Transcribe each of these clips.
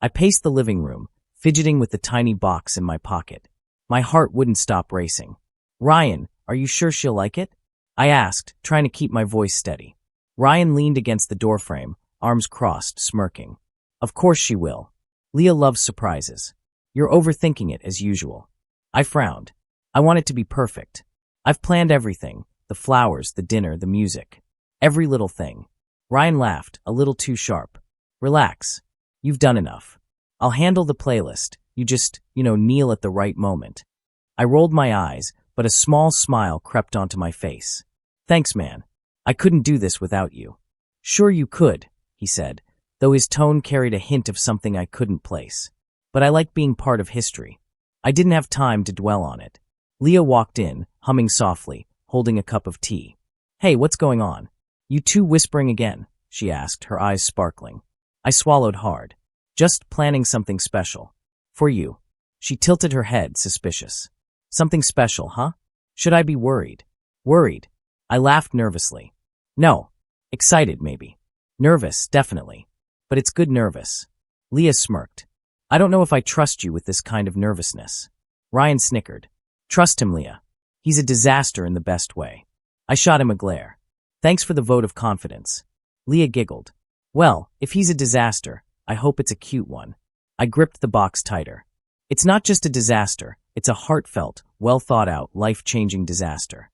I paced the living room, fidgeting with the tiny box in my pocket. My heart wouldn't stop racing. Ryan, are you sure she'll like it? I asked, trying to keep my voice steady. Ryan leaned against the doorframe, arms crossed, smirking. Of course she will. Leah loves surprises. You're overthinking it as usual. I frowned. I want it to be perfect. I've planned everything. The flowers, the dinner, the music. Every little thing. Ryan laughed, a little too sharp. Relax. You've done enough. I'll handle the playlist. You just, kneel at the right moment. I rolled my eyes, but a small smile crept onto my face. Thanks, man. I couldn't do this without you. Sure you could, he said, though his tone carried a hint of something I couldn't place. But I like being part of history. I didn't have time to dwell on it. Leah walked in, humming softly, holding a cup of tea. Hey, what's going on? You two whispering again? She asked, her eyes sparkling. I swallowed hard. Just planning something special. For you. She tilted her head, suspicious. Something special, huh? Should I be worried? Worried. I laughed nervously. No. Excited, maybe. Nervous, definitely. But it's good nervous. Leah smirked. I don't know if I trust you with this kind of nervousness. Ryan snickered. Trust him, Leah. He's a disaster in the best way. I shot him a glare. Thanks for the vote of confidence. Leah giggled. Well, if he's a disaster, I hope it's a cute one. I gripped the box tighter. It's not just a disaster, it's a heartfelt, well-thought-out, life-changing disaster.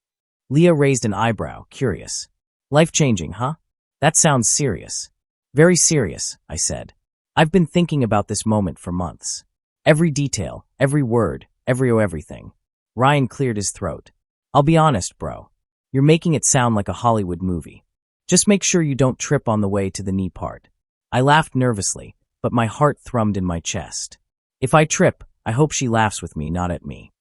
Leah raised an eyebrow, curious. Life-changing, huh? That sounds serious. Very serious, I said. I've been thinking about this moment for months. Every detail, every word, everything. Ryan cleared his throat. I'll be honest, bro. You're making it sound like a Hollywood movie. Just make sure you don't trip on the way to the knee part. I laughed nervously, but my heart thrummed in my chest. If I trip, I hope she laughs with me, not at me.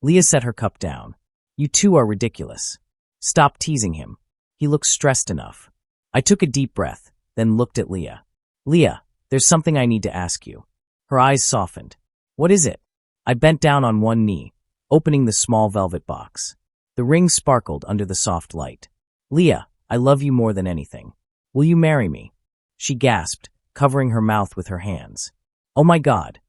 Leah set her cup down. You two are ridiculous. Stop teasing him. He looks stressed enough. I took a deep breath, then looked at Leah. Leah, there's something I need to ask you. Her eyes softened. What is it? I bent down on one knee, opening the small velvet box. The ring sparkled under the soft light. Leah, I love you more than anything. Will you marry me? She gasped, covering her mouth with her hands. Oh my God.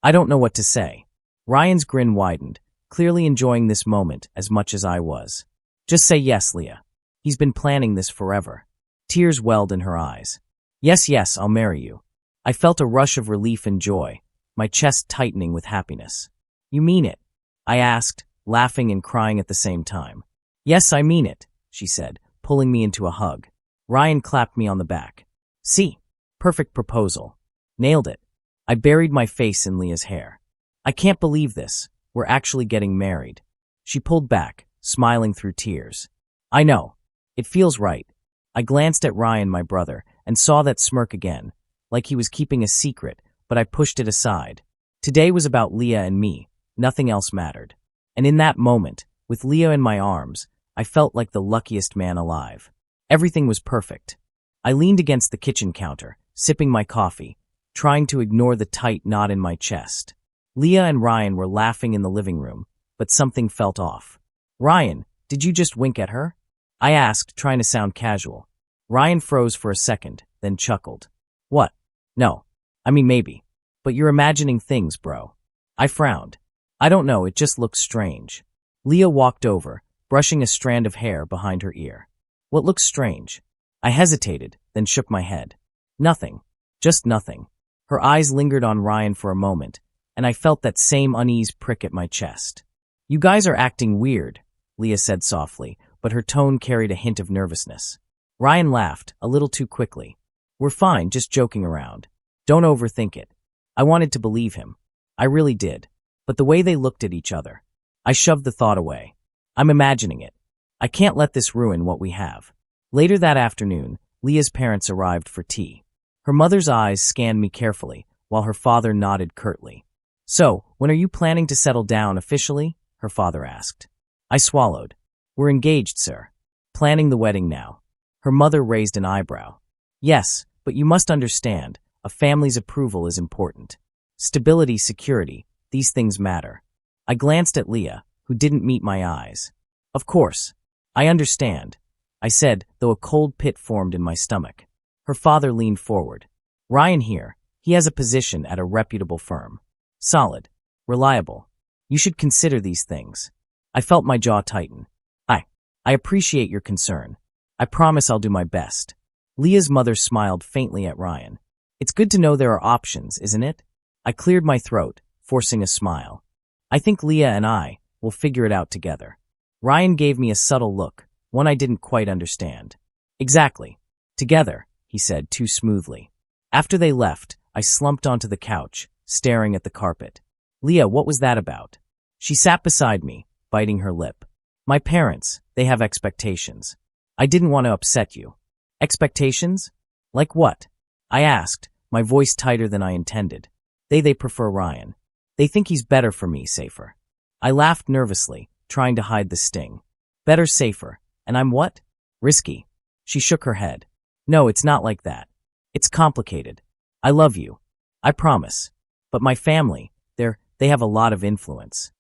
I don't know what to say. Ryan's grin widened, clearly enjoying this moment as much as I was. Just say yes, Leah. He's been planning this forever. Tears welled in her eyes. Yes, I'll marry you. I felt a rush of relief and joy, my chest tightening with happiness. You mean it? I asked, laughing and crying at the same time. Yes, I mean it, she said, pulling me into a hug. Ryan clapped me on the back. See? Perfect proposal. Nailed it. I buried my face in Leah's hair. I can't believe this. We're actually getting married. She pulled back, smiling through tears. I know. It feels right. I glanced at Ryan, my brother, and saw that smirk again, like he was keeping a secret, but I pushed it aside. Today was about Leah and me. Nothing else mattered. And in that moment, with Leah in my arms, I felt like the luckiest man alive. Everything was perfect. I leaned against the kitchen counter, sipping my coffee, trying to ignore the tight knot in my chest. Leah and Ryan were laughing in the living room, but something felt off. Ryan, did you just wink at her? I asked, trying to sound casual. Ryan froze for a second, then chuckled. What? No. I mean, maybe. But you're imagining things, bro. I frowned. I don't know, it just looks strange. Leah walked over, brushing a strand of hair behind her ear. What looks strange? I hesitated, then shook my head. Nothing. Just nothing. Her eyes lingered on Ryan for a moment, and I felt that same unease prick at my chest. You guys are acting weird, Leah said softly, but her tone carried a hint of nervousness. Ryan laughed, a little too quickly. We're fine, just joking around. Don't overthink it. I wanted to believe him. I really did. But the way they looked at each other, I shoved the thought away. I'm imagining it. I can't let this ruin what we have. Later that afternoon, Leah's parents arrived for tea. Her mother's eyes scanned me carefully, while her father nodded curtly. So, when are you planning to settle down officially? Her father asked. I swallowed. We're engaged, sir. Planning the wedding now. Her mother raised an eyebrow. Yes, but you must understand, a family's approval is important. Stability, security, these things matter. I glanced at Leah, who didn't meet my eyes. Of course. I understand, I said, though a cold pit formed in my stomach. Her father leaned forward. Ryan here. He has a position at a reputable firm. Solid. Reliable. You should consider these things. I felt my jaw tighten. I appreciate your concern. I promise I'll do my best. Leah's mother smiled faintly at Ryan. It's good to know there are options, isn't it? I cleared my throat, forcing a smile. I think Leah and I will figure it out together. Ryan gave me a subtle look, one I didn't quite understand. Exactly. Together, he said too smoothly. After they left, I slumped onto the couch, staring at the carpet. Leah, what was that about? She sat beside me, biting her lip. My parents, they have expectations. I didn't want to upset you. Expectations? Like what? I asked, my voice tighter than I intended. They prefer Ryan. They think he's better for me, safer. I laughed nervously, trying to hide the sting. Better, safer. And I'm what? Risky. She shook her head. No, it's not like that. It's complicated. I love you. I promise. But my family, they have a lot of influence.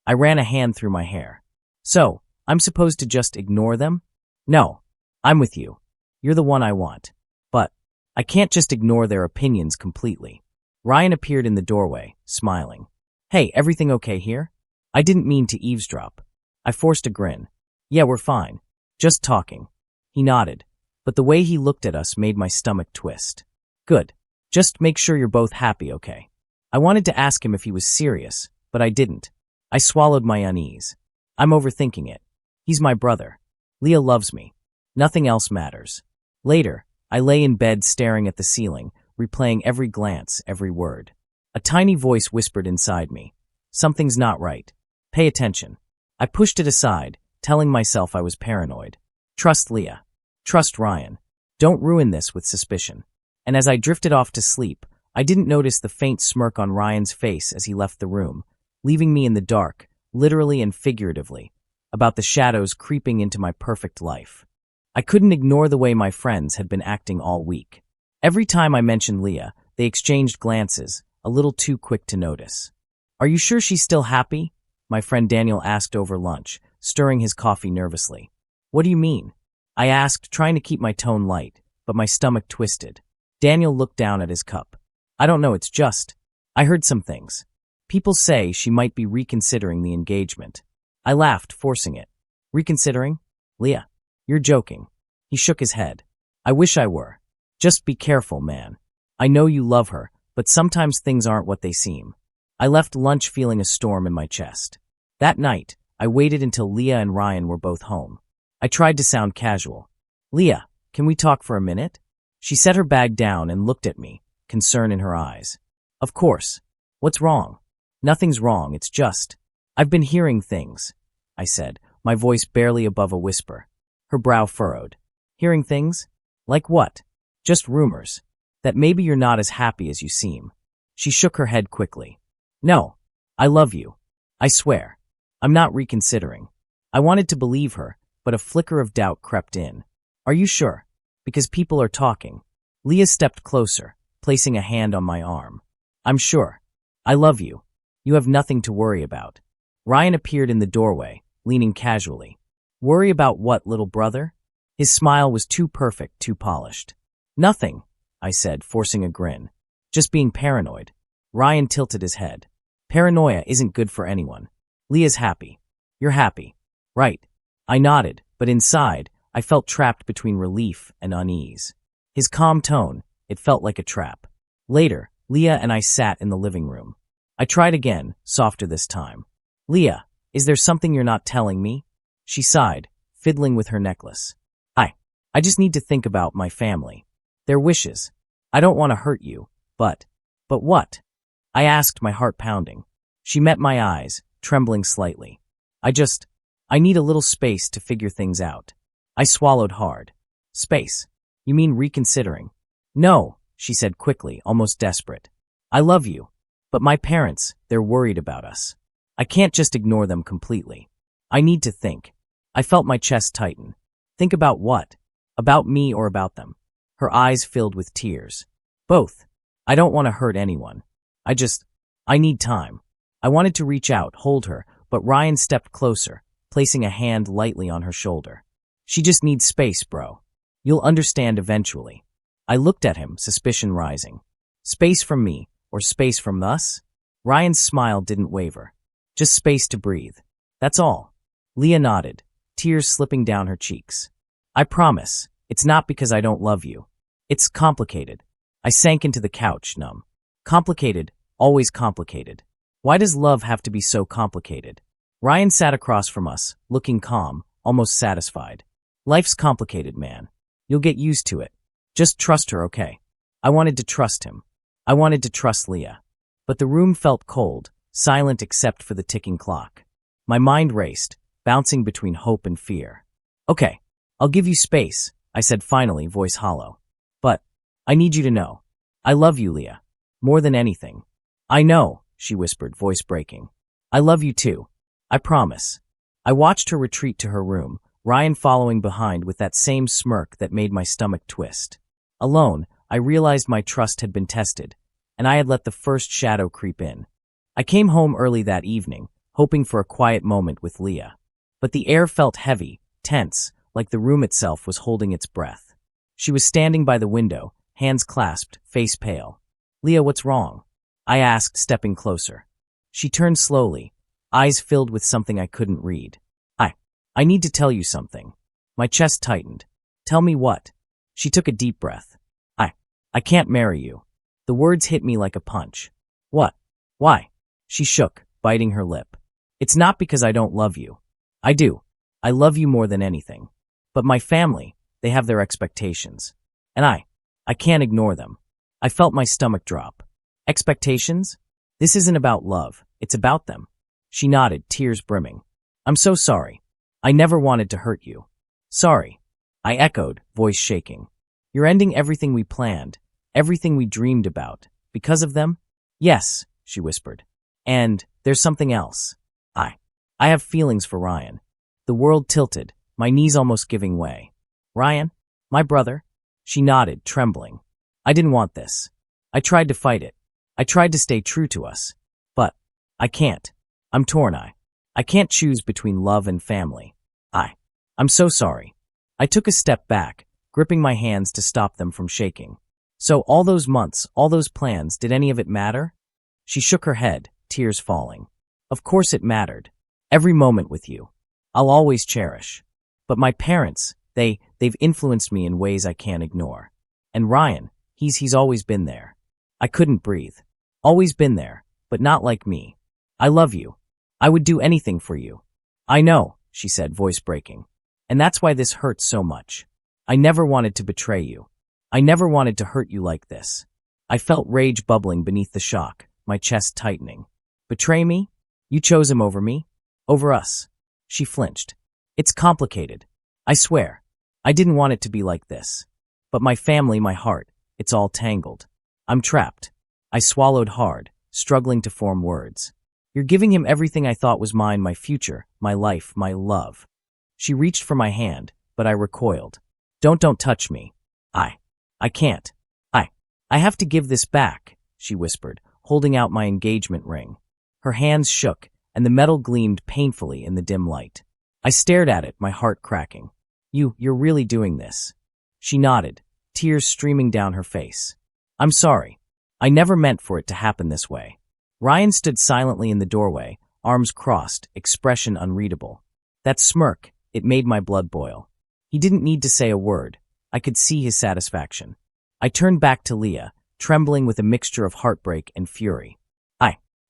I ran a hand through my hair. So, I'm supposed to just ignore them? No. I'm with you. You're the one I want. But I can't just ignore their opinions completely. Ryan appeared in the doorway, smiling. Hey, everything okay here? I didn't mean to eavesdrop. I forced a grin. Yeah, we're fine. Just talking. He nodded, but the way he looked at us made my stomach twist. Good. Just make sure you're both happy, okay? I wanted to ask him if he was serious, but I didn't. I swallowed my unease. I'm overthinking it. He's my brother. Leah loves me. Nothing else matters. Later, I lay in bed staring at the ceiling, replaying every glance, every word. A tiny voice whispered inside me. Something's not right. Pay attention. I pushed it aside, telling myself I was paranoid. Trust Leah. Trust Ryan. Don't ruin this with suspicion. And as I drifted off to sleep, I didn't notice the faint smirk on Ryan's face as he left the room, leaving me in the dark, literally and figuratively, about the shadows creeping into my perfect life. I couldn't ignore the way my friends had been acting all week. Every time I mentioned Leah, they exchanged glances, a little too quick to notice. Are you sure she's still happy? My friend Daniel asked over lunch, stirring his coffee nervously. What do you mean? I asked, trying to keep my tone light, but my stomach twisted. Daniel looked down at his cup. I don't know, it's just. I heard some things. People say she might be reconsidering the engagement. I laughed, forcing it. Reconsidering? Leah, you're joking. He shook his head. I wish I were. Just be careful, man. I know you love her, but sometimes things aren't what they seem. I left lunch feeling a storm in my chest. That night, I waited until Leah and Ryan were both home. I tried to sound casual. Leah, can we talk for a minute? She set her bag down and looked at me, concern in her eyes. Of course. What's wrong? Nothing's wrong, it's just. I've been hearing things, I said, my voice barely above a whisper. Her brow furrowed. Hearing things? Like what? Just rumors. That maybe you're not as happy as you seem. She shook her head quickly. No. I love you. I swear. I'm not reconsidering. I wanted to believe her, but a flicker of doubt crept in. Are you sure? Because people are talking. Leah stepped closer, placing a hand on my arm. I'm sure. I love you. You have nothing to worry about. Ryan appeared in the doorway, leaning casually. Worry about what, little brother? His smile was too perfect, too polished. Nothing, I said, forcing a grin. Just being paranoid. Ryan tilted his head. Paranoia isn't good for anyone. Leah's happy. You're happy. Right. I nodded, but inside, I felt trapped between relief and unease. His calm tone, it felt like a trap. Later, Leah and I sat in the living room. I tried again, softer this time. Leah, is there something you're not telling me? She sighed, fiddling with her necklace. I just need to think about my family. Their wishes. I don't want to hurt you, but what? I asked, my heart pounding. She met my eyes, trembling slightly. I need a little space to figure things out. I swallowed hard. Space? You mean reconsidering? No, she said quickly, almost desperate. I love you. But my parents, they're worried about us. I can't just ignore them completely. I need to think. I felt my chest tighten. Think about what? About me or about them? Her eyes filled with tears. Both. I don't want to hurt anyone. I need time. I wanted to reach out, hold her, but Ryan stepped closer, placing a hand lightly on her shoulder. She just needs space, bro. You'll understand eventually. I looked at him, suspicion rising. Space from me, or space from us? Ryan's smile didn't waver. Just space to breathe. That's all. Leah nodded, tears slipping down her cheeks. I promise, it's not because I don't love you. It's complicated. I sank into the couch, numb. Complicated, always complicated. Why does love have to be so complicated? Ryan sat across from us, looking calm, almost satisfied. Life's complicated, man. You'll get used to it. Just trust her, okay? I wanted to trust him. I wanted to trust Leah. But the room felt cold, silent except for the ticking clock. My mind raced, bouncing between hope and fear. Okay, I'll give you space, I said finally, voice hollow. But I need you to know. I love you, Leah. More than anything. I know, she whispered, voice breaking. I love you too. I promise. I watched her retreat to her room, Ryan following behind with that same smirk that made my stomach twist. Alone, I realized my trust had been tested, and I had let the first shadow creep in. I came home early that evening, hoping for a quiet moment with Leah. But the air felt heavy, tense, like the room itself was holding its breath. She was standing by the window, hands clasped, face pale. Leah, what's wrong? I asked, stepping closer. She turned slowly, eyes filled with something I couldn't read. I need to tell you something. My chest tightened. Tell me what? She took a deep breath. I can't marry you. The words hit me like a punch. What? Why? She shook, biting her lip. It's not because I don't love you. I do. I love you more than anything. But my family, they have their expectations. And I can't ignore them. I felt my stomach drop. Expectations? This isn't about love. It's about them. She nodded, tears brimming. I'm so sorry. I never wanted to hurt you. Sorry. I echoed, voice shaking. You're ending everything we planned, everything we dreamed about. Because of them? Yes, she whispered. And there's something else. I have feelings for Ryan. The world tilted, my knees almost giving way. Ryan? My brother? She nodded, trembling. I didn't want this. I tried to fight it. I tried to stay true to us. But I can't. I'm torn. I can't choose between love and family. I'm so sorry. I took a step back, gripping my hands to stop them from shaking. So all those months, all those plans, did any of it matter? She shook her head, tears falling. Of course it mattered. Every moment with you. I'll always cherish. But my parents, they've influenced me in ways I can't ignore. And Ryan, he's always been there. I couldn't breathe. Always been there, but not like me. I love you. I would do anything for you. I know, she said, voice breaking. And that's why this hurts so much. I never wanted to betray you. I never wanted to hurt you like this. I felt rage bubbling beneath the shock, my chest tightening. Betray me? You chose him over me? Over us. She flinched. It's complicated. I swear. I didn't want it to be like this. But my family, my heart, it's all tangled. I'm trapped. I swallowed hard, struggling to form words. You're giving him everything I thought was mine, my future, my life, my love. She reached for my hand, but I recoiled. Don't touch me. I can't. I have to give this back, she whispered, holding out my engagement ring. Her hands shook, and the metal gleamed painfully in the dim light. I stared at it, my heart cracking. You're really doing this? She nodded, tears streaming down her face. I'm sorry. I never meant for it to happen this way. Ryan stood silently in the doorway, arms crossed, expression unreadable. That smirk, it made my blood boil. He didn't need to say a word. I could see his satisfaction. I turned back to Leah, trembling with a mixture of heartbreak and fury.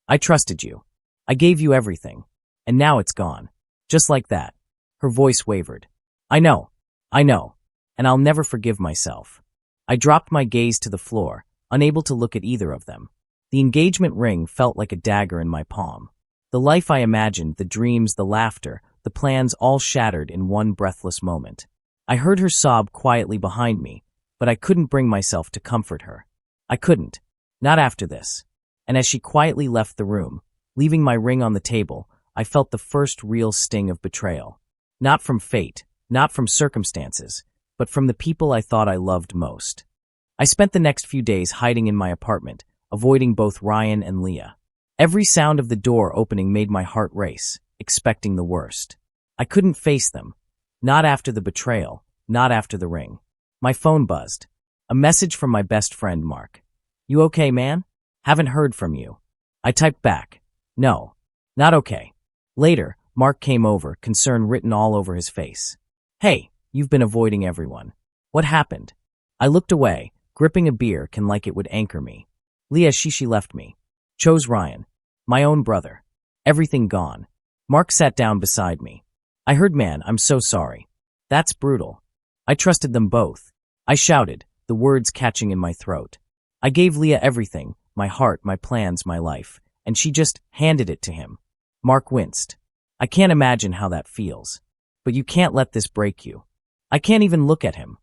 I trusted you. I gave you everything. And now it's gone. Just like that. Her voice wavered. I know. And I'll never forgive myself. I dropped my gaze to the floor, unable to look at either of them. The engagement ring felt like a dagger in my palm. The life I imagined, the dreams, the laughter, the plans all shattered in one breathless moment. I heard her sob quietly behind me, but I couldn't bring myself to comfort her. I couldn't. Not after this. And as she quietly left the room, leaving my ring on the table, I felt the first real sting of betrayal. Not from fate, not from circumstances, but from the people I thought I loved most. I spent the next few days hiding in my apartment, avoiding both Ryan and Leah. Every sound of the door opening made my heart race, expecting the worst. I couldn't face them. Not after the betrayal, not after the ring. My phone buzzed. A message from my best friend, Mark. You okay, man? Haven't heard from you. I typed back. No. Not okay. Later, Mark came over, concern written all over his face. Hey, you've been avoiding everyone. What happened? I looked away, gripping a beer like it would anchor me. Leah, she left me. Chose Ryan. My own brother. Everything gone. Mark sat down beside me. I heard, man, I'm so sorry. That's brutal. I trusted them both. I shouted, the words catching in my throat. I gave Leah everything, my heart, my plans, my life, and she just handed it to him. Mark winced. I can't imagine how that feels. But you can't let this break you. I can't even look at him,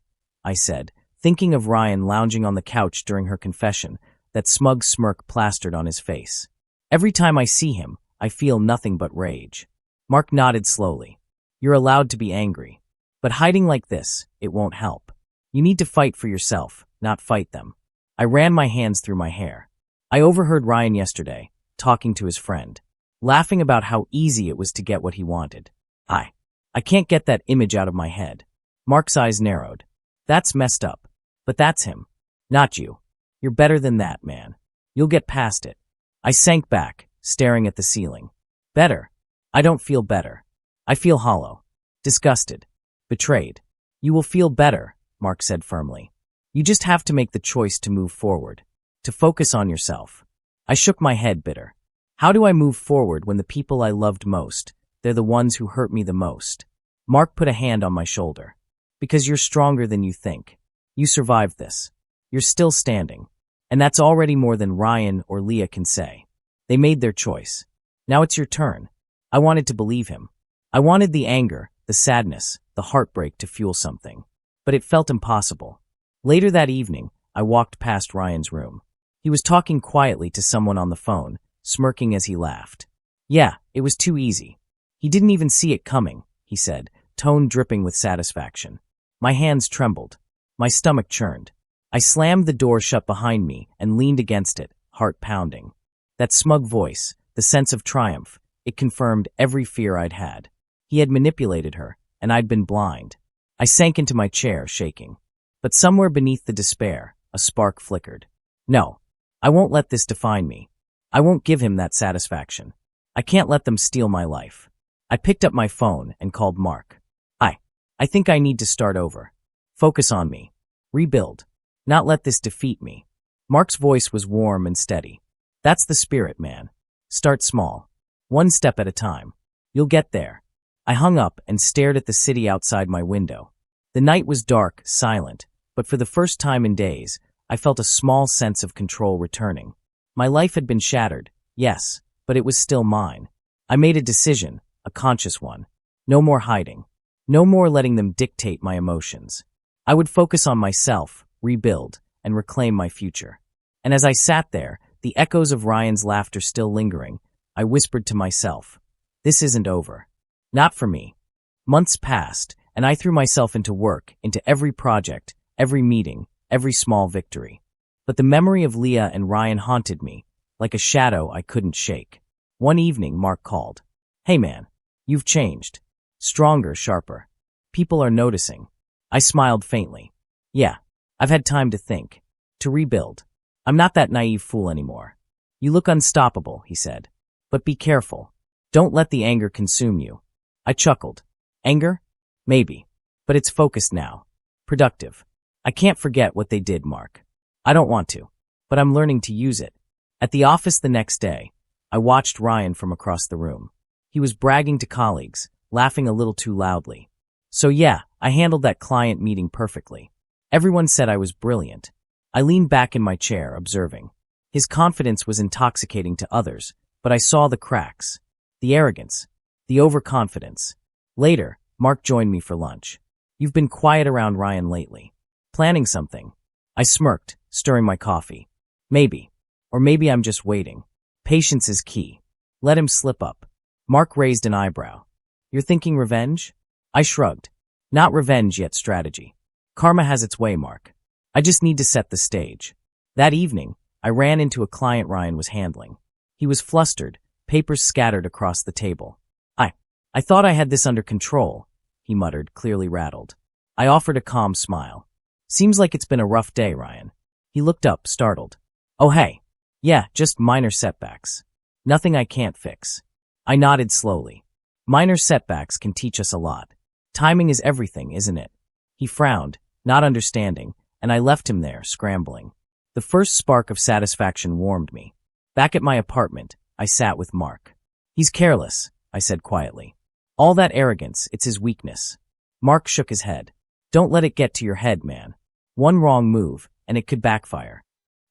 I said, thinking of Ryan lounging on the couch during her confession, that smug smirk plastered on his face. Every time I see him, I feel nothing but rage. Mark nodded slowly. You're allowed to be angry. But hiding like this, it won't help. You need to fight for yourself, not fight them. I ran my hands through my hair. I overheard Ryan yesterday, talking to his friend, laughing about how easy it was to get what he wanted. I can't get that image out of my head. Mark's eyes narrowed. That's messed up. But that's him. Not you. You're better than that, man. You'll get past it. I sank back, staring at the ceiling. Better? I don't feel better. I feel hollow. Disgusted. Betrayed. You will feel better, Mark said firmly. You just have to make the choice to move forward. To focus on yourself. I shook my head, bitter. How do I move forward when the people I loved most, they're the ones who hurt me the most? Mark put a hand on my shoulder. Because you're stronger than you think. You survived this. You're still standing. And that's already more than Ryan or Leah can say. They made their choice. Now it's your turn. I wanted to believe him. I wanted the anger, the sadness, the heartbreak to fuel something. But it felt impossible. Later that evening, I walked past Ryan's room. He was talking quietly to someone on the phone, smirking as he laughed. Yeah, it was too easy. He didn't even see it coming, he said, tone dripping with satisfaction. My hands trembled. My stomach churned. I slammed the door shut behind me and leaned against it, heart pounding. That smug voice, the sense of triumph, it confirmed every fear I'd had. He had manipulated her, and I'd been blind. I sank into my chair, shaking. But somewhere beneath the despair, a spark flickered. No, I won't let this define me. I won't give him that satisfaction. I can't let them steal my life. I picked up my phone and called Mark. I think I need to start over. Focus on me. Rebuild. Not let this defeat me. Mark's voice was warm and steady. That's the spirit, man. Start small. One step at a time. You'll get there. I hung up and stared at the city outside my window. The night was dark, silent, but for the first time in days, I felt a small sense of control returning. My life had been shattered, yes, but it was still mine. I made a decision, a conscious one. No more hiding. No more letting them dictate my emotions. I would focus on myself, rebuild, and reclaim my future. And as I sat there, the echoes of Ryan's laughter still lingering, I whispered to myself, this isn't over. Not for me. Months passed, and I threw myself into work, into every project, every meeting, every small victory. But the memory of Leah and Ryan haunted me, like a shadow I couldn't shake. One evening, Mark called. Hey man, you've changed. Stronger, sharper. People are noticing. I smiled faintly. Yeah, I've had time to think. To rebuild. I'm not that naive fool anymore. You look unstoppable, he said. But be careful. Don't let the anger consume you. I chuckled. Anger? Maybe. But it's focused now. Productive. I can't forget what they did, Mark. I don't want to. But I'm learning to use it. At the office the next day, I watched Ryan from across the room. He was bragging to colleagues, laughing a little too loudly. So yeah, I handled that client meeting perfectly. Everyone said I was brilliant. I leaned back in my chair, observing. His confidence was intoxicating to others, but I saw the cracks. The arrogance. The overconfidence. Later, Mark joined me for lunch. You've been quiet around Ryan lately. Planning something. I smirked, stirring my coffee. Maybe. Or maybe I'm just waiting. Patience is key. Let him slip up. Mark raised an eyebrow. You're thinking revenge? I shrugged. Not revenge yet, strategy. Karma has its way, Mark. I just need to set the stage. That evening, I ran into a client Ryan was handling. He was flustered, papers scattered across the table. I thought I had this under control, he muttered, clearly rattled. I offered a calm smile. Seems like it's been a rough day, Ryan. He looked up, startled. Oh hey. Yeah, just minor setbacks. Nothing I can't fix. I nodded slowly. Minor setbacks can teach us a lot. Timing is everything, isn't it? He frowned, not understanding, and I left him there, scrambling. The first spark of satisfaction warmed me. Back at my apartment, I sat with Mark. He's careless, I said quietly. All that arrogance, it's his weakness. Mark shook his head. Don't let it get to your head, man. One wrong move, and it could backfire.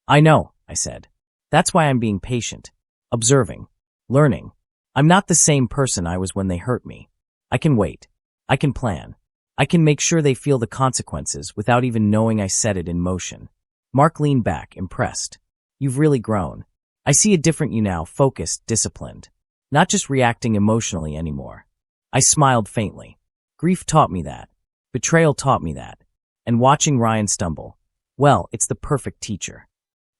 I know, I said. That's why I'm being patient. Observing. Learning. I'm not the same person I was when they hurt me. I can wait. I can plan. I can make sure they feel the consequences without even knowing I set it in motion. Mark leaned back, impressed. You've really grown. I see a different you now, focused, disciplined. Not just reacting emotionally anymore. I smiled faintly. Grief taught me that. Betrayal taught me that. And watching Ryan stumble, well, it's the perfect teacher.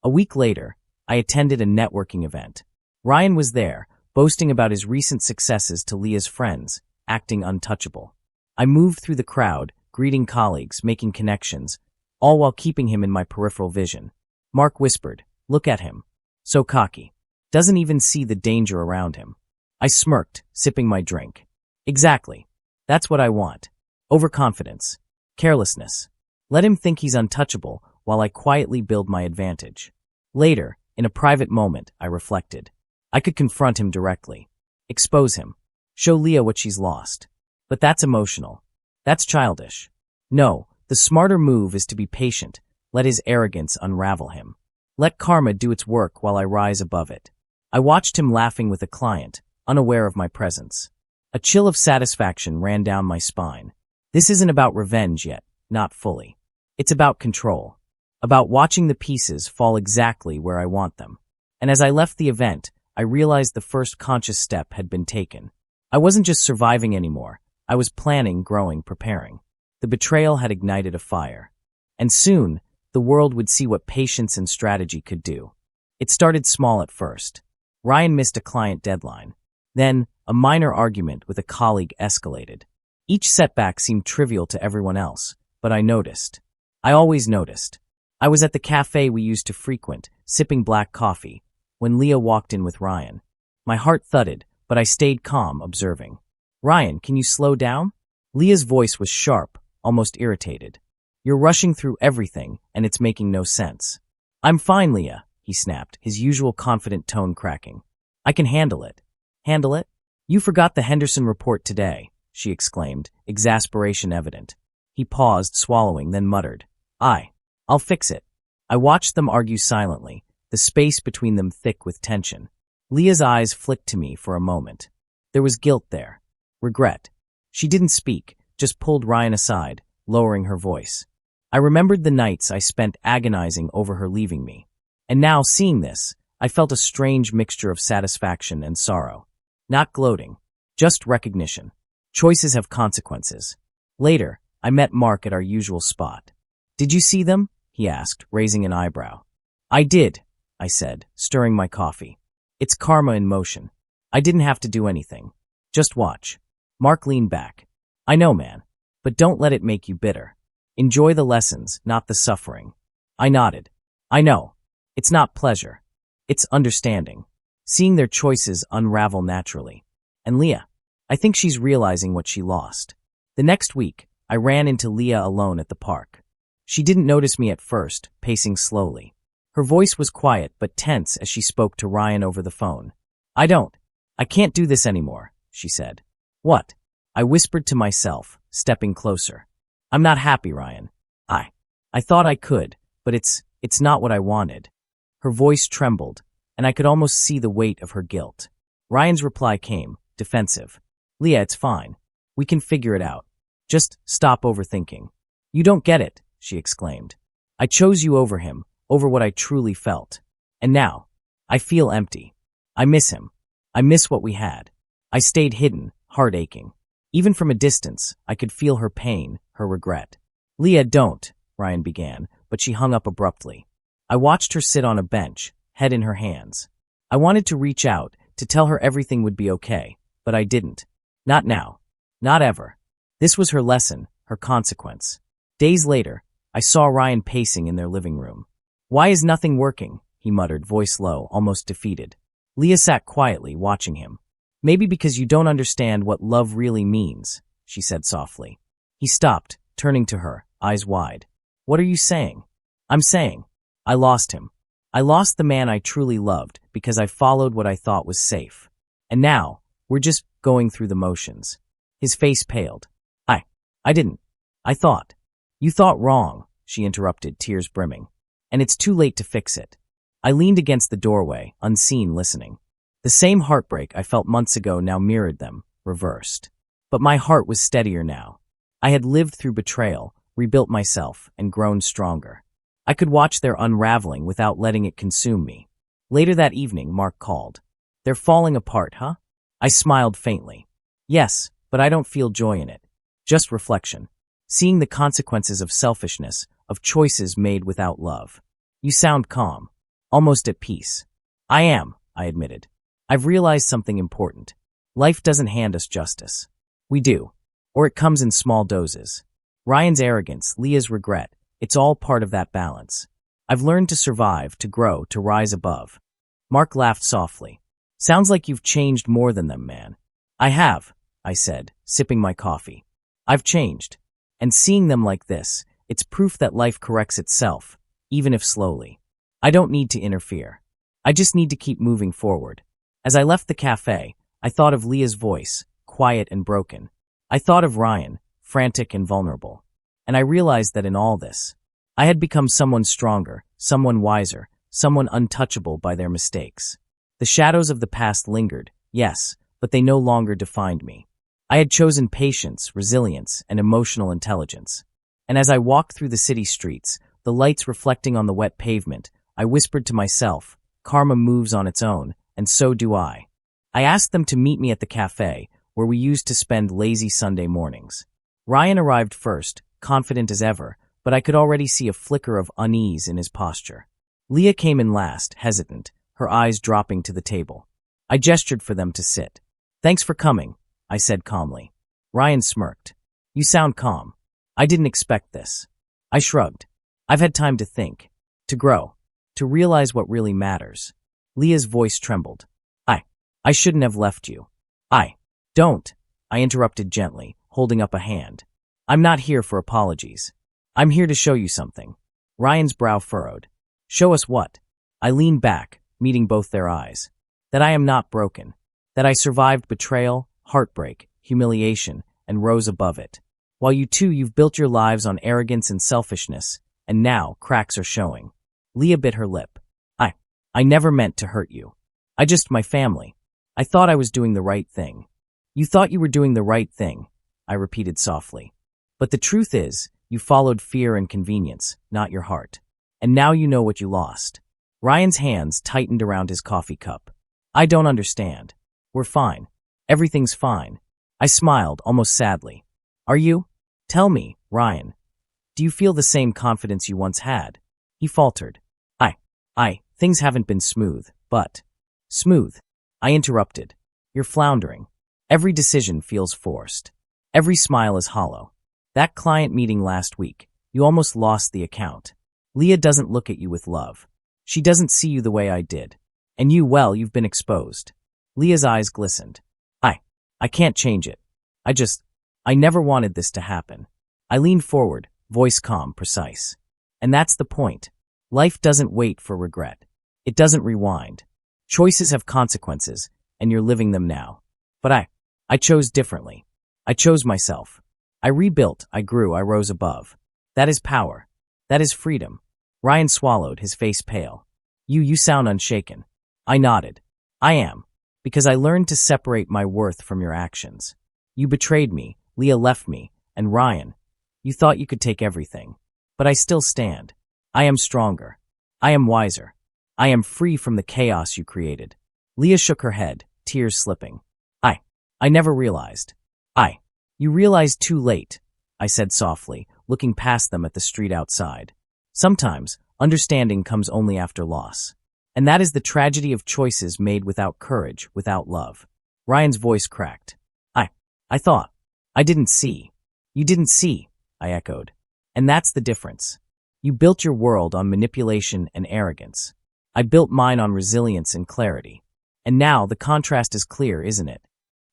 A week later, I attended a networking event. Ryan was there, boasting about his recent successes to Leah's friends, acting untouchable. I moved through the crowd, greeting colleagues, making connections, all while keeping him in my peripheral vision. Mark whispered, "Look at him. So cocky. Doesn't even see the danger around him." I smirked, sipping my drink. Exactly. That's what I want. Overconfidence. Carelessness. Let him think he's untouchable while I quietly build my advantage. Later, in a private moment, I reflected. I could confront him directly. Expose him. Show Leah what she's lost. But that's emotional. That's childish. No, the smarter move is to be patient. Let his arrogance unravel him. Let karma do its work while I rise above it. I watched him laughing with a client, unaware of my presence. A chill of satisfaction ran down my spine. This isn't about revenge yet, not fully. It's about control. About watching the pieces fall exactly where I want them. And as I left the event, I realized the first conscious step had been taken. I wasn't just surviving anymore. I was planning, growing, preparing. The betrayal had ignited a fire. And soon, the world would see what patience and strategy could do. It started small at first. Ryan missed a client deadline. Then, a minor argument with a colleague escalated. Each setback seemed trivial to everyone else, but I noticed. I always noticed. I was at the cafe we used to frequent, sipping black coffee, when Leah walked in with Ryan. My heart thudded, but I stayed calm, observing. "Ryan, can you slow down?" Leah's voice was sharp, almost irritated. "You're rushing through everything, and it's making no sense." "I'm fine, Leah," he snapped, his usual confident tone cracking. "I can handle it." "Handle it? You forgot the Henderson report today," she exclaimed, exasperation evident. He paused, swallowing, then muttered, I'll fix it." I watched them argue silently, the space between them thick with tension. Leah's eyes flicked to me for a moment. There was guilt there. Regret. She didn't speak, just pulled Ryan aside, lowering her voice. I remembered the nights I spent agonizing over her leaving me. And now, seeing this, I felt a strange mixture of satisfaction and sorrow. Not gloating. Just recognition. Choices have consequences. Later, I met Mark at our usual spot. "Did you see them?" he asked, raising an eyebrow. "I did," I said, stirring my coffee. "It's karma in motion. I didn't have to do anything. Just watch." Mark leaned back. "I know, man. But don't let it make you bitter. Enjoy the lessons, not the suffering." I nodded. "I know. It's not pleasure. It's understanding. Seeing their choices unravel naturally. And Leah, I think she's realizing what she lost." The next week, I ran into Leah alone at the park. She didn't notice me at first, pacing slowly. Her voice was quiet but tense as she spoke to Ryan over the phone. I can't do this anymore," she said. "What?" I whispered to myself, stepping closer. "I'm not happy, Ryan. I thought I could, but it's not what I wanted." Her voice trembled, and I could almost see the weight of her guilt. Ryan's reply came, defensive. "Leah, it's fine. We can figure it out. Just stop overthinking." "You don't get it," she exclaimed. "I chose you over him, over what I truly felt. And now, I feel empty. I miss him. I miss what we had." I stayed hidden, heart aching. Even from a distance, I could feel her pain, her regret. "Leah, don't," Ryan began, but she hung up abruptly. I watched her sit on a bench, head in her hands. I wanted to reach out, to tell her everything would be okay, but I didn't. Not now. Not ever. This was her lesson, her consequence. Days later, I saw Ryan pacing in their living room. "Why is nothing working?" he muttered, voice low, almost defeated. Leah sat quietly, watching him. Maybe because you don't understand what love really means, she said softly. He stopped, turning to her, eyes wide. What are you saying? I'm saying, I lost him. I lost the man I truly loved because I followed what I thought was safe. And now, we're just going through the motions. His face paled. I didn't. I thought. You thought wrong, she interrupted, tears brimming. And it's too late to fix it. I leaned against the doorway, unseen, listening. The same heartbreak I felt months ago now mirrored them, reversed. But my heart was steadier now. I had lived through betrayal, rebuilt myself, and grown stronger. I could watch their unraveling without letting it consume me. Later that evening, Mark called. They're falling apart, huh? I smiled faintly. Yes, but I don't feel joy in it. Just reflection. Seeing the consequences of selfishness, of choices made without love. You sound calm. Almost at peace. I am, I admitted. I've realized something important. Life doesn't hand us justice. We do. Or it comes in small doses. Ryan's arrogance, Leah's regret, it's all part of that balance. I've learned to survive, to grow, to rise above. Mark laughed softly. Sounds like you've changed more than them, man. I have, I said, sipping my coffee. I've changed. And seeing them like this, it's proof that life corrects itself, even if slowly. I don't need to interfere. I just need to keep moving forward. As I left the cafe, I thought of Leah's voice, quiet and broken. I thought of Ryan, frantic and vulnerable. And I realized that in all this, I had become someone stronger, someone wiser, someone untouchable by their mistakes. The shadows of the past lingered, yes, but they no longer defined me. I had chosen patience, resilience, and emotional intelligence. And as I walked through the city streets, the lights reflecting on the wet pavement, I whispered to myself, karma moves on its own, and so do I. I asked them to meet me at the cafe, where we used to spend lazy Sunday mornings. Ryan arrived first, confident as ever, but I could already see a flicker of unease in his posture. Leah came in last, hesitant, her eyes dropping to the table. I gestured for them to sit. Thanks for coming, I said calmly. Ryan smirked. You sound calm. I didn't expect this. I shrugged. I've had time to think, to grow, to realize what really matters. Leah's voice trembled. I shouldn't have left you. Don't, I interrupted gently, holding up a hand. I'm not here for apologies. I'm here to show you something. Ryan's brow furrowed. Show us what? I leaned back, meeting both their eyes. That I am not broken. That I survived betrayal, heartbreak, humiliation, and rose above it. While you've built your lives on arrogance and selfishness, and now cracks are showing. Leah bit her lip. I never meant to hurt you. My family. I thought I was doing the right thing. You thought you were doing the right thing, I repeated softly. But the truth is, you followed fear and convenience, not your heart. And now you know what you lost. Ryan's hands tightened around his coffee cup. I don't understand. We're fine. Everything's fine. I smiled, almost sadly. Are you? Tell me, Ryan. Do you feel the same confidence you once had? He faltered. Things haven't been smooth, but... Smooth? I interrupted. You're floundering. Every decision feels forced. Every smile is hollow. That client meeting last week, you almost lost the account. Leah doesn't look at you with love. She doesn't see you the way I did. And you've been exposed. Leah's eyes glistened. I can't change it. I never wanted this to happen. I leaned forward, voice calm, precise. And that's the point. Life doesn't wait for regret. It doesn't rewind. Choices have consequences, and you're living them now. But I chose differently. I chose myself. I rebuilt, I grew, I rose above. That is power. That is freedom. Ryan swallowed, his face pale. You sound unshaken. I nodded. I am. Because I learned to separate my worth from your actions. You betrayed me, Leah left me, and Ryan, you thought you could take everything. But I still stand. I am stronger. I am wiser. I am free from the chaos you created. Leah shook her head, tears slipping. I never realized. You realized too late, I said softly, looking past them at the street outside. Sometimes, understanding comes only after loss. And that is the tragedy of choices made without courage, without love. Ryan's voice cracked. I thought. I didn't see. You didn't see, I echoed. And that's the difference. You built your world on manipulation and arrogance. I built mine on resilience and clarity. And now the contrast is clear, isn't it?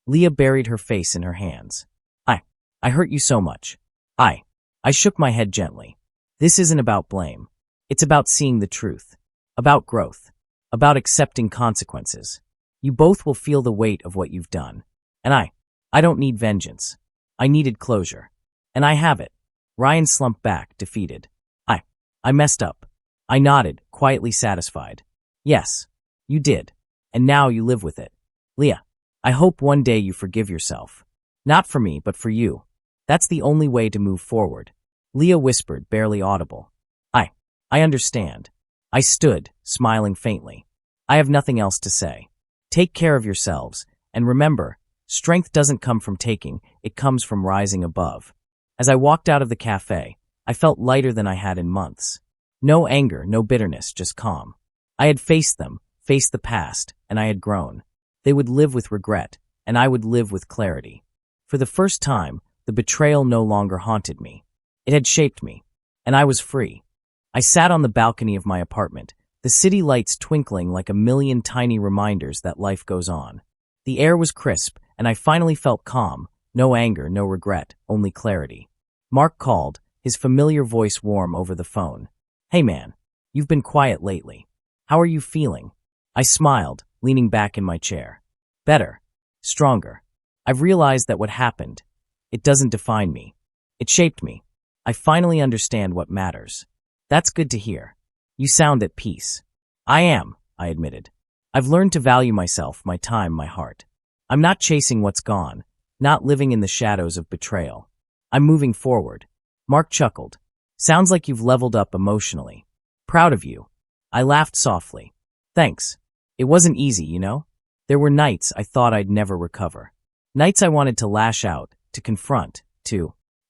Leah buried her face in her hands. I hurt you so much. I shook my head gently. This isn't about blame. It's about seeing the truth. About growth. About accepting consequences. You both will feel the weight of what you've done. And I don't need vengeance. I needed closure. And I have it. Ryan slumped back, defeated. I messed up. I nodded, quietly satisfied. Yes, you did. And now you live with it. Leah, I hope one day you forgive yourself. Not for me, but for you. That's the only way to move forward. Leah whispered, barely audible. I understand. I stood, smiling faintly. I have nothing else to say. Take care of yourselves, and remember, strength doesn't come from taking, it comes from rising above. As I walked out of the cafe, I felt lighter than I had in months. No anger, no bitterness, just calm. I had faced them, faced the past, and I had grown. They would live with regret, and I would live with clarity. For the first time, the betrayal no longer haunted me. It had shaped me, and I was free. I sat on the balcony of my apartment, the city lights twinkling like a million tiny reminders that life goes on. The air was crisp, and I finally felt calm, no anger, no regret, only clarity. Mark called, his familiar voice warm over the phone. Hey man, you've been quiet lately. How are you feeling? I smiled, leaning back in my chair. Better. Stronger. I've realized that what happened, it doesn't define me. It shaped me. I finally understand what matters. That's good to hear. You sound at peace. I am, I admitted. I've learned to value myself, my time, my heart. I'm not chasing what's gone, not living in the shadows of betrayal. I'm moving forward. Mark chuckled. Sounds like you've leveled up emotionally. Proud of you. I laughed softly. Thanks. It wasn't easy, you know? There were nights I thought I'd never recover. Nights I wanted to lash out, to confront,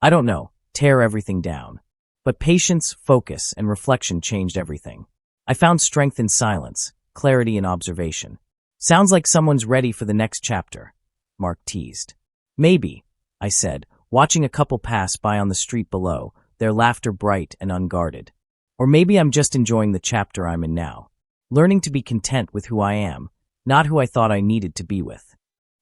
I don't know, tear everything down. But patience, focus, and reflection changed everything. I found strength in silence, clarity in observation. Sounds like someone's ready for the next chapter, Mark teased. Maybe, I said, watching a couple pass by on the street below, their laughter bright and unguarded. Or maybe I'm just enjoying the chapter I'm in now, learning to be content with who I am, not who I thought I needed to be with.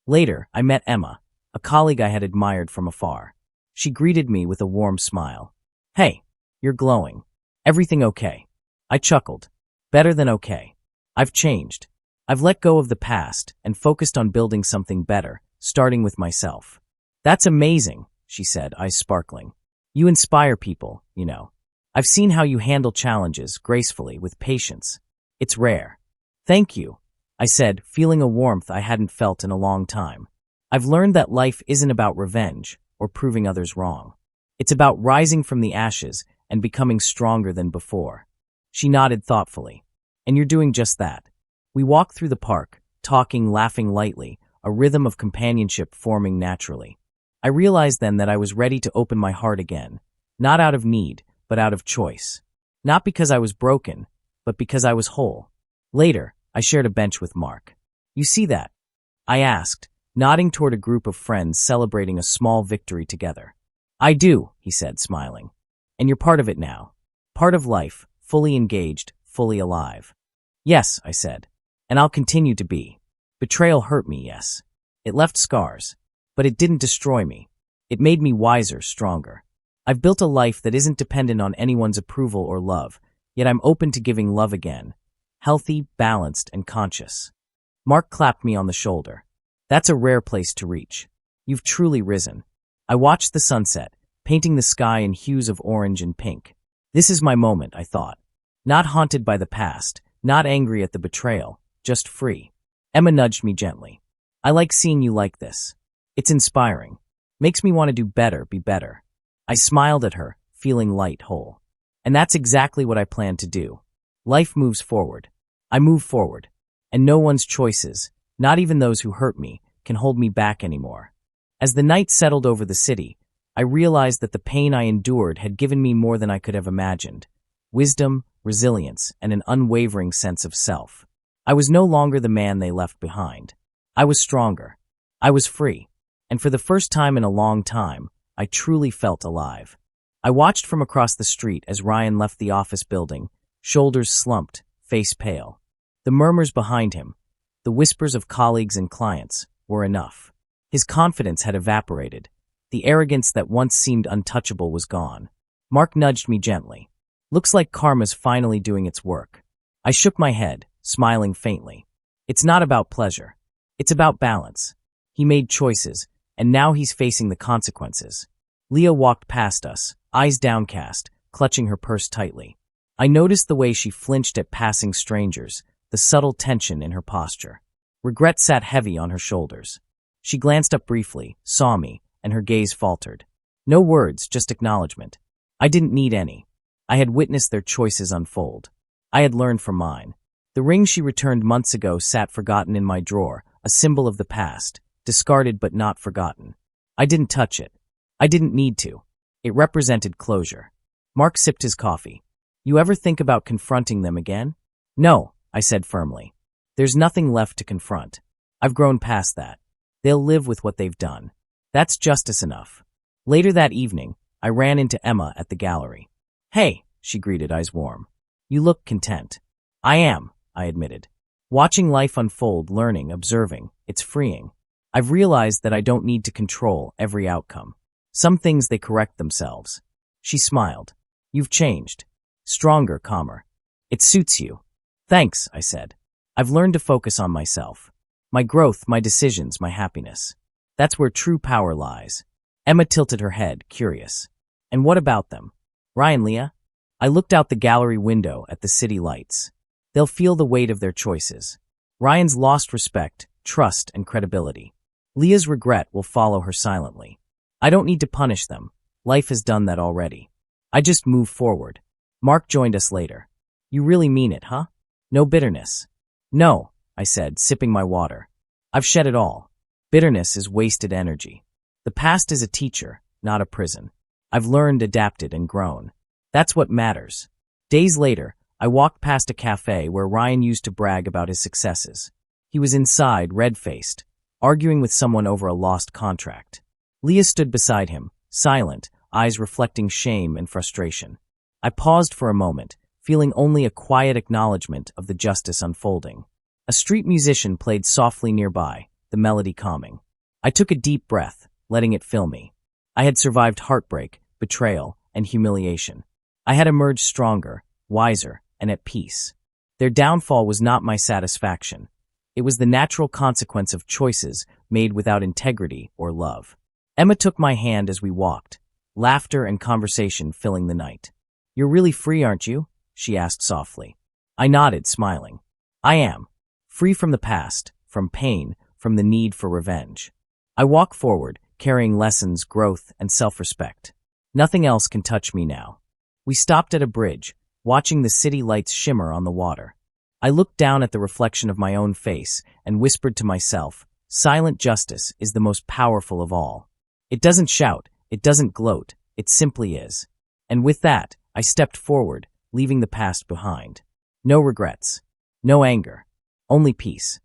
Later, I met Emma, a colleague I had admired from afar. She greeted me with a warm smile. Hey, you're glowing. Everything okay? I chuckled. Better than okay. I've changed. I've let go of the past and focused on building something better, starting with myself. That's amazing, she said, eyes sparkling. You inspire people, you know. I've seen how you handle challenges gracefully, with patience. It's rare. Thank you, I said, feeling a warmth I hadn't felt in a long time. I've learned that life isn't about revenge or proving others wrong. It's about rising from the ashes and becoming stronger than before. She nodded thoughtfully. And you're doing just that. We walked through the park, talking, laughing lightly, a rhythm of companionship forming naturally. I realized then that I was ready to open my heart again, not out of need, but out of choice. Not because I was broken, but because I was whole. Later, I shared a bench with Mark. You see that? I asked, nodding toward a group of friends celebrating a small victory together. I do, he said, smiling. And you're part of it now. Part of life, fully engaged, fully alive. Yes, I said. And I'll continue to be. Betrayal hurt me, yes. It left scars. But it didn't destroy me. It made me wiser, stronger. I've built a life that isn't dependent on anyone's approval or love, yet I'm open to giving love again. Healthy, balanced, and conscious. Mark clapped me on the shoulder. That's a rare place to reach. You've truly risen. I watched the sunset, painting the sky in hues of orange and pink. This is my moment, I thought. Not haunted by the past, not angry at the betrayal, just free. Emma nudged me gently. I like seeing you like this. It's inspiring. Makes me want to do better, be better. I smiled at her, feeling light, whole. And that's exactly what I plan to do. Life moves forward. I move forward. And no one's choices, not even those who hurt me, can hold me back anymore. As the night settled over the city, I realized that the pain I endured had given me more than I could have imagined. Wisdom, resilience, and an unwavering sense of self. I was no longer the man they left behind. I was stronger. I was free. And for the first time in a long time, I truly felt alive. I watched from across the street as Ryan left the office building, shoulders slumped, face pale. The murmurs behind him, the whispers of colleagues and clients, were enough. His confidence had evaporated. The arrogance that once seemed untouchable was gone. Mark nudged me gently. Looks like karma's finally doing its work. I shook my head, smiling faintly. It's not about pleasure. It's about balance. He made choices, and now he's facing the consequences. Leah walked past us, eyes downcast, clutching her purse tightly. I noticed the way she flinched at passing strangers, the subtle tension in her posture. Regret sat heavy on her shoulders. She glanced up briefly, saw me, and her gaze faltered. No words, just acknowledgement. I didn't need any. I had witnessed their choices unfold. I had learned from mine. The ring she returned months ago sat forgotten in my drawer, a symbol of the past, discarded but not forgotten. I didn't touch it. I didn't need to. It represented closure. Mark sipped his coffee. You ever think about confronting them again? No, I said firmly. There's nothing left to confront. I've grown past that. They'll live with what they've done. That's justice enough. Later that evening, I ran into Emma at the gallery. Hey, she greeted, eyes warm. You look content. I am, I admitted. Watching life unfold, learning, observing, it's freeing. I've realized that I don't need to control every outcome. Some things they correct themselves. She smiled. You've changed. Stronger, calmer. It suits you. Thanks, I said. I've learned to focus on myself. My growth, my decisions, my happiness. That's where true power lies. Emma tilted her head, curious. And what about them? Ryan, Leah? I looked out the gallery window at the city lights. They'll feel the weight of their choices. Ryan's lost respect, trust, and credibility. Leah's regret will follow her silently. I don't need to punish them. Life has done that already. I just move forward. Mark joined us later. You really mean it, huh? No bitterness. No, I said, sipping my water. I've shed it all. Bitterness is wasted energy. The past is a teacher, not a prison. I've learned, adapted, and grown. That's what matters. Days later, I walked past a cafe where Ryan used to brag about his successes. He was inside, red-faced, arguing with someone over a lost contract. Leah stood beside him, silent, eyes reflecting shame and frustration. I paused for a moment, feeling only a quiet acknowledgement of the justice unfolding. A street musician played softly nearby, the melody calming. I took a deep breath, letting it fill me. I had survived heartbreak, betrayal, and humiliation. I had emerged stronger, wiser, and at peace. Their downfall was not my satisfaction. It was the natural consequence of choices made without integrity or love. Emma took my hand as we walked, laughter and conversation filling the night. You're really free, aren't you? She asked softly. I nodded, smiling. I am. Free from the past, from pain, from the need for revenge. I walk forward, carrying lessons, growth, and self-respect. Nothing else can touch me now. We stopped at a bridge, watching the city lights shimmer on the water. I looked down at the reflection of my own face and whispered to myself, silent justice is the most powerful of all. It doesn't shout, it doesn't gloat, it simply is. And with that, I stepped forward, leaving the past behind. No regrets. No anger. Only peace.